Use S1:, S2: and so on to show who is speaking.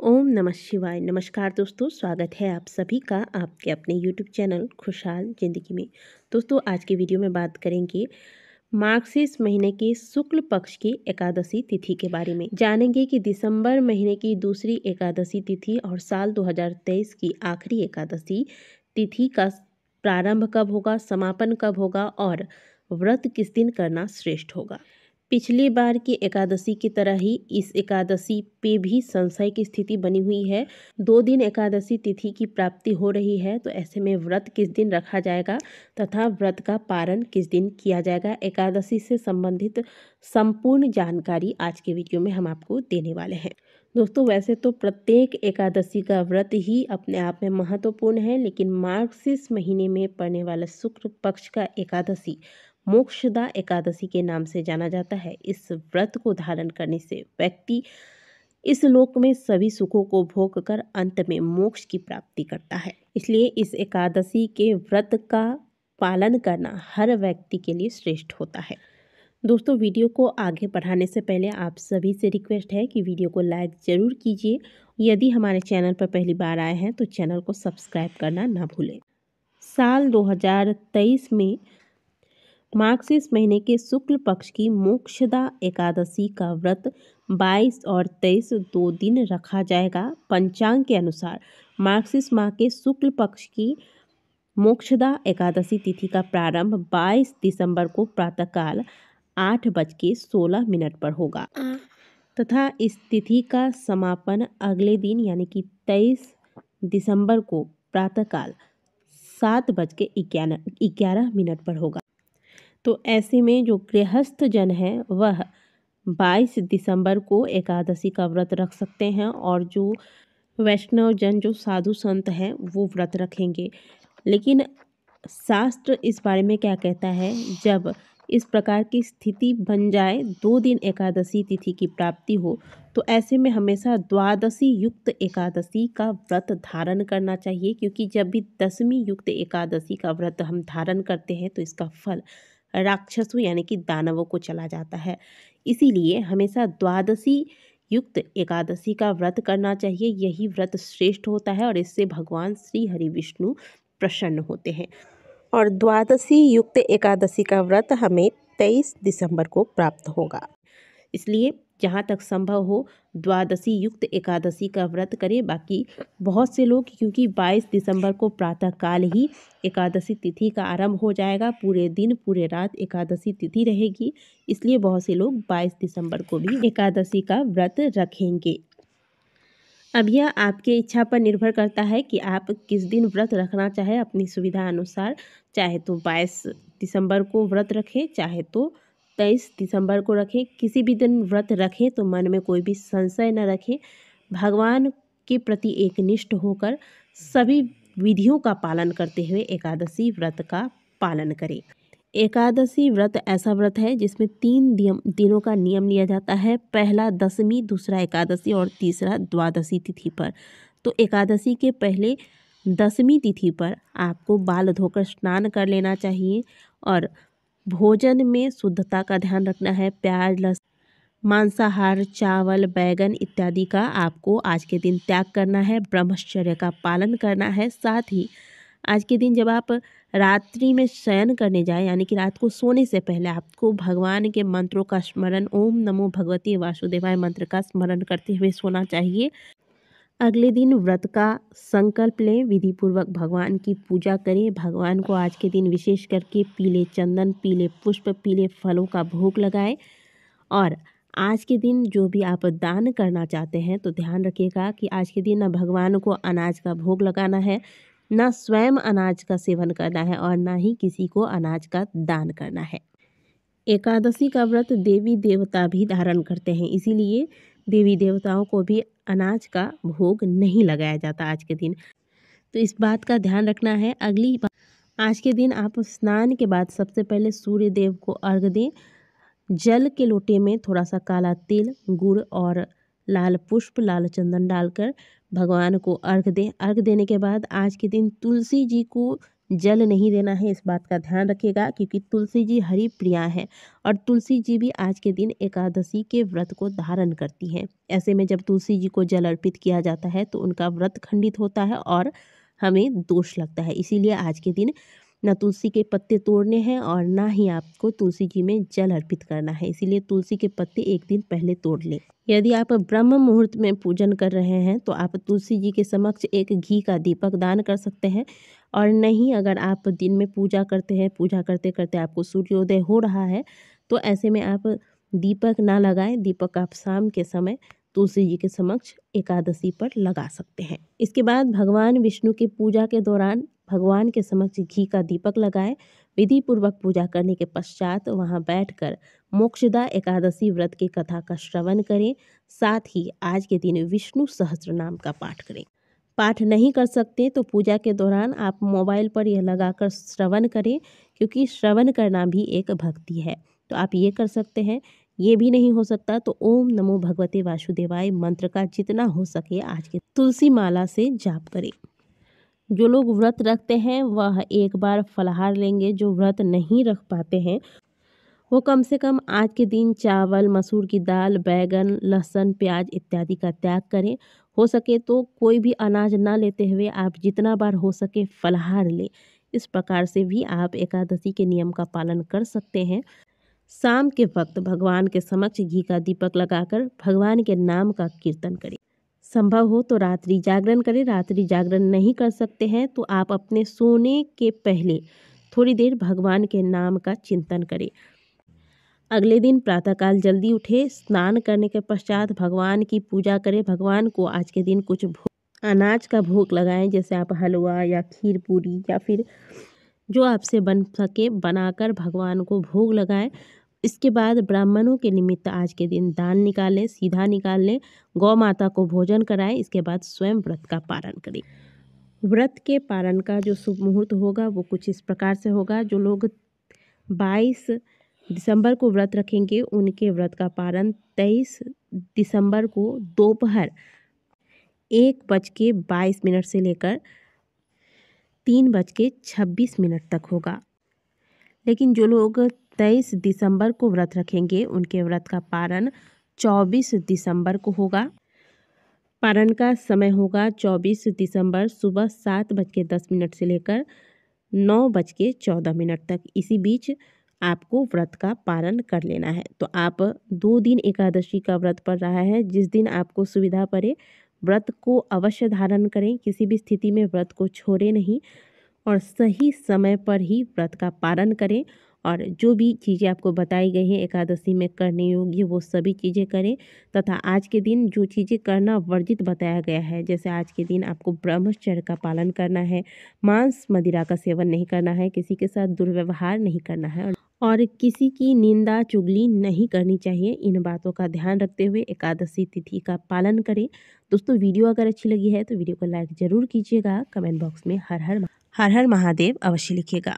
S1: ओम नमः शिवाय। नमस्कार दोस्तों, स्वागत है आप सभी का आपके अपने यूट्यूब चैनल खुशहाल ज़िंदगी में। दोस्तों, आज की वीडियो में बात करेंगे मार्गशीर्ष महीने की शुक्ल पक्ष की एकादशी तिथि के बारे में। जानेंगे कि दिसंबर महीने की दूसरी एकादशी तिथि और साल 2023 की आखिरी एकादशी तिथि का प्रारंभ कब होगा, समापन कब होगा और व्रत किस दिन करना श्रेष्ठ होगा। पिछली बार की एकादशी की तरह ही इस एकादशी पे भी संशय की स्थिति बनी हुई है। 2 दिन एकादशी तिथि की प्राप्ति हो रही है, तो ऐसे में व्रत किस दिन रखा जाएगा तथा व्रत का पारण किस दिन किया जाएगा, एकादशी से संबंधित संपूर्ण जानकारी आज के वीडियो में हम आपको देने वाले हैं। दोस्तों, वैसे तो प्रत्येक एकादशी का व्रत ही अपने आप में महत्वपूर्ण है, लेकिन मार्गशीर्ष महीने में पड़ने वाला शुक्ल पक्ष का एकादशी मोक्षदा एकादशी के नाम से जाना जाता है। इस व्रत को धारण करने से व्यक्ति इस लोक में सभी सुखों को भोग कर अंत में मोक्ष की प्राप्ति करता है। इसलिए इस एकादशी के व्रत का पालन करना हर व्यक्ति के लिए श्रेष्ठ होता है। दोस्तों, वीडियो को आगे बढ़ाने से पहले आप सभी से रिक्वेस्ट है कि वीडियो को लाइक ज़रूर कीजिए। यदि हमारे चैनल पर पहली बार आए हैं तो चैनल को सब्सक्राइब करना ना भूलें। साल 2023 में मार्गशीर्ष महीने के शुक्ल पक्ष की मोक्षदा एकादशी का व्रत 22 और 23 2 दिन रखा जाएगा। पंचांग के अनुसार मार्गशीर्ष माह के शुक्ल पक्ष की मोक्षदा एकादशी तिथि का प्रारंभ 22 दिसंबर को प्रातःकाल 8:16 पर होगा तथा इस तिथि का समापन अगले दिन यानी कि 23 दिसंबर को प्रातःकाल 7:11 पर होगा। तो ऐसे में जो गृहस्थ जन है वह 22 दिसंबर को एकादशी का व्रत रख सकते हैं और जो वैष्णव जन, जो साधु संत हैं, वो व्रत रखेंगे। लेकिन शास्त्र इस बारे में क्या कहता है, जब इस प्रकार की स्थिति बन जाए 2 दिन एकादशी तिथि की प्राप्ति हो, तो ऐसे में हमेशा द्वादशी युक्त एकादशी का व्रत धारण करना चाहिए, क्योंकि जब भी दशमी युक्त एकादशी का व्रत हम धारण करते हैं तो इसका फल राक्षसों यानी कि दानवों को चला जाता है। इसीलिए हमेशा द्वादशी युक्त एकादशी का व्रत करना चाहिए। यही व्रत श्रेष्ठ होता है और इससे भगवान श्री हरि विष्णु प्रसन्न होते हैं। और द्वादशी युक्त एकादशी का व्रत हमें 23 दिसंबर को प्राप्त होगा। इसलिए जहाँ तक संभव हो द्वादशी युक्त एकादशी का व्रत करें। बाकी बहुत से लोग, क्योंकि 22 दिसंबर को प्रातःकाल ही एकादशी तिथि का आरंभ हो जाएगा, पूरे दिन पूरे रात एकादशी तिथि रहेगी, इसलिए बहुत से लोग 22 दिसंबर को भी एकादशी का व्रत रखेंगे। अब यह आपके इच्छा पर निर्भर करता है कि आप किस दिन व्रत रखना चाहे अपनी सुविधा अनुसार। चाहे तो 22 दिसंबर को व्रत रखें, चाहे तो 23 दिसंबर को रखें। किसी भी दिन व्रत रखें तो मन में कोई भी संशय न रखें। भगवान के प्रति एकनिष्ठ होकर सभी विधियों का पालन करते हुए एकादशी व्रत का पालन करें। एकादशी व्रत ऐसा व्रत है जिसमें 3 दिनों का नियम लिया जाता है। पहला दशमी, दूसरा एकादशी और तीसरा द्वादशी तिथि पर। तो एकादशी के पहले दशमी तिथि पर आपको बाल धोकर स्नान कर लेना चाहिए और भोजन में शुद्धता का ध्यान रखना है। प्याज, लहसुन, मांसाहार, चावल, बैगन इत्यादि का आपको आज के दिन त्याग करना है। ब्रह्मचर्य का पालन करना है। साथ ही आज के दिन जब आप रात्रि में शयन करने जाएं, यानी कि रात को सोने से पहले आपको भगवान के मंत्रों का स्मरण, ओम नमो भगवते वासुदेवाय मंत्र का स्मरण करते हुए सोना चाहिए। अगले दिन व्रत का संकल्प लें, विधि पूर्वक भगवान की पूजा करें। भगवान को आज के दिन विशेष करके पीले चंदन, पीले पुष्प, पीले फलों का भोग लगाएं। और आज के दिन जो भी आप दान करना चाहते हैं तो ध्यान रखिएगा कि आज के दिन न भगवान को अनाज का भोग लगाना है, न स्वयं अनाज का सेवन करना है और न ही किसी को अनाज का दान करना है। एकादशी का व्रत देवी देवता भी धारण करते हैं, इसीलिए देवी देवताओं को भी अनाज का भोग नहीं लगाया जाता आज के दिन, तो इस बात का ध्यान रखना है। अगली बात, आज के दिन आप स्नान के बाद सबसे पहले सूर्य देव को अर्घ दें। जल के लोटे में थोड़ा सा काला तिल, गुड़ और लाल पुष्प, लाल चंदन डालकर भगवान को अर्घ दें। अर्घ देने के बाद आज के दिन तुलसी जी को जल नहीं देना है, इस बात का ध्यान रखिएगा, क्योंकि तुलसी जी हरि प्रिया हैं और तुलसी जी भी आज के दिन एकादशी के व्रत को धारण करती हैं। ऐसे में जब तुलसी जी को जल अर्पित किया जाता है तो उनका व्रत खंडित होता है और हमें दोष लगता है। इसीलिए आज के दिन ना तुलसी के पत्ते तोड़ने हैं और ना ही आपको तुलसी जी में जल अर्पित करना है। इसीलिए तुलसी के पत्ते एक दिन पहले तोड़ लें। यदि आप ब्रह्म मुहूर्त में पूजन कर रहे हैं तो आप तुलसी जी के समक्ष एक घी का दीपक दान कर सकते हैं, और नहीं अगर आप दिन में पूजा करते हैं, पूजा करते करते आपको सूर्योदय हो रहा है, तो ऐसे में आप दीपक ना लगाएं। दीपक आप शाम के समय तुलसी जी के समक्ष एकादशी पर लगा सकते हैं। इसके बाद भगवान विष्णु की पूजा के दौरान भगवान के समक्ष घी का दीपक लगाएं। विधि पूर्वक पूजा करने के पश्चात वहां बैठकर मोक्षदा एकादशी व्रत की कथा का श्रवण करें। साथ ही आज के दिन विष्णु सहस्त्र नाम का पाठ करें। पाठ नहीं कर सकते तो पूजा के दौरान आप मोबाइल पर यह लगाकर श्रवण करें, क्योंकि श्रवण करना भी एक भक्ति है। तो आप ये कर सकते हैं। ये भी नहीं हो सकता तो ओम नमो भगवते वासुदेवाय मंत्र का जितना हो सके आज के तुलसी माला से जाप करें। जो लोग व्रत रखते हैं वह एक बार फलाहार लेंगे। जो व्रत नहीं रख पाते हैं वो कम से कम आज के दिन चावल, मसूर की दाल, बैगन, लहसुन, प्याज इत्यादि का त्याग करें। हो सके तो कोई भी अनाज ना लेते हुए आप जितना बार हो सके फलाहार लें। इस प्रकार से भी आप एकादशी के नियम का पालन कर सकते हैं। शाम के वक्त भगवान के समक्ष घी का दीपक लगाकर भगवान के नाम का कीर्तन करें। संभव हो तो रात्रि जागरण करें। रात्रि जागरण नहीं कर सकते हैं तो आप अपने सोने के पहले थोड़ी देर भगवान के नाम का चिंतन करें। अगले दिन प्रातःकाल जल्दी उठे, स्नान करने के पश्चात भगवान की पूजा करें। भगवान को आज के दिन कुछ अनाज का भोग लगाएं, जैसे आप हलवा या खीर पूरी या फिर जो आपसे बन सके बनाकर भगवान को भोग लगाएं। इसके बाद ब्राह्मणों के निमित्त आज के दिन दान निकालें, सीधा निकाल लें, गौ माता को भोजन कराएं। इसके बाद स्वयं व्रत का पारण करें। व्रत के पारण का जो शुभ मुहूर्त होगा वो कुछ इस प्रकार से होगा। जो लोग 22 दिसंबर को व्रत रखेंगे उनके व्रत का पारण 23 दिसंबर को दोपहर 1:22 से लेकर 3:26 तक होगा। लेकिन जो लोग 23 दिसंबर को व्रत रखेंगे उनके व्रत का पारण 24 दिसंबर को होगा। पारण का समय होगा 24 दिसंबर सुबह 7:10 से लेकर 9:14 तक। इसी बीच आपको व्रत का पारण कर लेना है। तो आप 2 दिन एकादशी का व्रत पड़ रहा है। जिस दिन आपको सुविधा पड़े व्रत को अवश्य धारण करें। किसी भी स्थिति में व्रत को छोड़े नहीं और सही समय पर ही व्रत का पारण करें। और जो भी चीज़ें आपको बताई गई हैं एकादशी में करने योग्य वो सभी चीज़ें करें। तथा आज के दिन जो चीज़ें करना वर्जित बताया गया है, जैसे आज के दिन आपको ब्रह्मचर्य का पालन करना है, मांस मदिरा का सेवन नहीं करना है, किसी के साथ दुर्व्यवहार नहीं करना है और किसी की निंदा चुगली नहीं करनी चाहिए। इन बातों का ध्यान रखते हुए एकादशी तिथि का पालन करें। दोस्तों वीडियो अगर अच्छी लगी है तो वीडियो को लाइक ज़रूर कीजिएगा। कमेंट बॉक्स में हर हर महादेव अवश्य लिखिएगा।